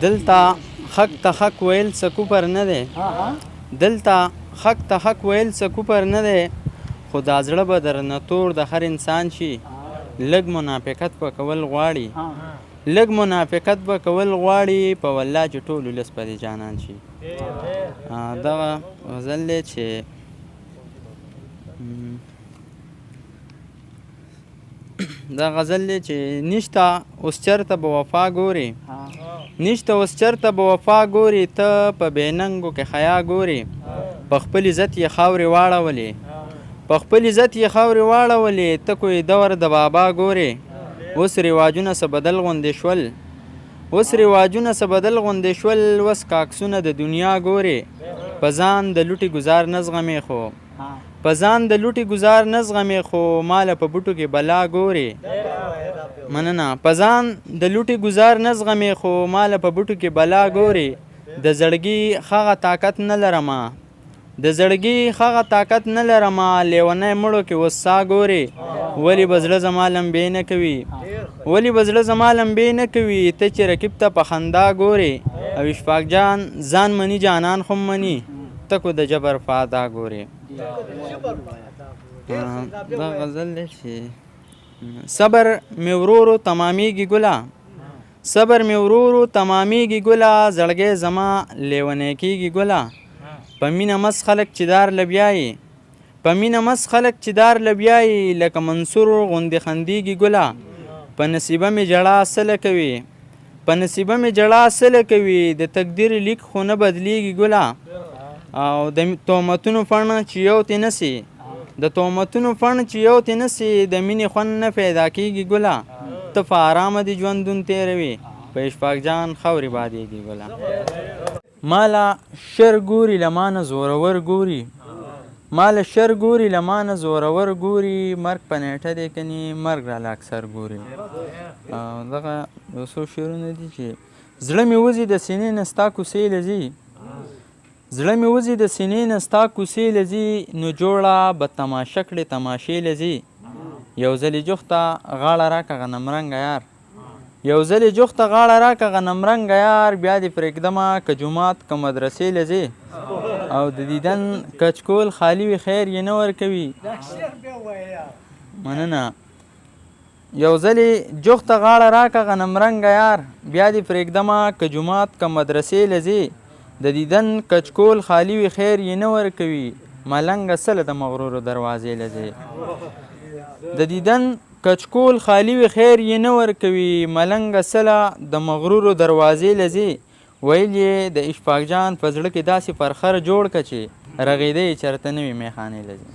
دلته حق ته حق ویل څه کوپر نه دی دلته حق ته حق ویل څه کوپر نه دی خو دا زړه به درنه تور د هر انسان شي لږ منافقت به کول غواړي لږ منافقت به کول غواړي په والله چې ټول ولس په دې جانان شي دغه غزل دی چې دا غزل دی چې نشته اوس چېرته به وفا ګوري نشته اوس چېرته به وفا ګوري ته په بېننګو کې حیا ګوري په خپل عزت یې خاورې واړولې په خپل عزت یې خاورې واړولې ته کوی دور د بابا ګوري اوس رواجونه څه بدل غوندې شول اوس رواجونه څه بدل غوندې شول اوس کاکسونه د دنیا ګوري په ځان د لوټي ګزار نه زغمې خو په ځان د لوټي ګزار نه زغمې خو ماله په بوټو کې بلا ګوري مننه په ځان د لوټي ګزار نه زغمې خو ماله په بوټو کې بلا ګوري د زړګي هغه طاقت نه لرمه د زړګي هغه طاقت نه لرمه لیونی مړو کې اوس سا ګوري ولې به زړه زما لمبې نه کوي ولې به زړه زما لمبې نه کوي ته چې رقیب ته په خندا ګوري او اشفاق جان ځان مني جانان خو مني ته کو د جبر فادا ګوري دا غزل دی چې صبر مې ورورو تمامیږي ګله صبر مې ورورو تمامیږي ګله زړګی زما لیونی کېږي ګله په مینه مس خلک چې دار لبیایي په مینه مس خلک چې دار لبیایي لکه منصور غوندې خندېږي ګله په نصیبه مې ژړا سله کوي په نصیبه مې ژړا سله کوي د تقدیر لیک خو نه بدلیږي ګله او د تهمتونو فڼ چې یو تې نسي د تهمتونو فڼ چې یو تې نسي د مینې خوند نه پیدا کېږي ګله ته په ارامه دې ژوندون تېروي په اشفاق جان خاورې بادېږي ګله ماله شر ګوري له مانه زورور ګوري ماله شر ګوري له مانه زورور ګوري مرګ په نیټه دی کني مرګ راله اکثر ګوري دغه یو څو شعرونه دي چې زړه مې وځي د سینې نه ستا کوڅې لځي زړه مې وځي د سینې نه ستا کوڅې لځي نو جوړه به تماشه کړې تماشې لځي یو ځلې جوخته غاړه راکه غنمرنګه یار یو ځلې جوخته غاړه راکه غنمرنګه یار بیا دې پرېږدمه که جومات که مدرسې لځې او د دیدن کچکول خالي وي خیر یې نه ورکوي مننه یو ځلې جوخته غاړه راکه غنمرنګه یار بیا دې پرېږدمه که جومات که مدرسې لځې د دیدن کچکول خالي وي خیر یې نه ورکوي ملنګه سله د مغرورو دروازې لځې د دیدن کچکول خالي وي خیر یې نه ورکوي ملنګه سله د مغرورو دروازې لځې ویل یې د اشفاق جان په زړه کې داسې پرخر جوړ که چې رغېده یې چېرته نه وي میخانې لځې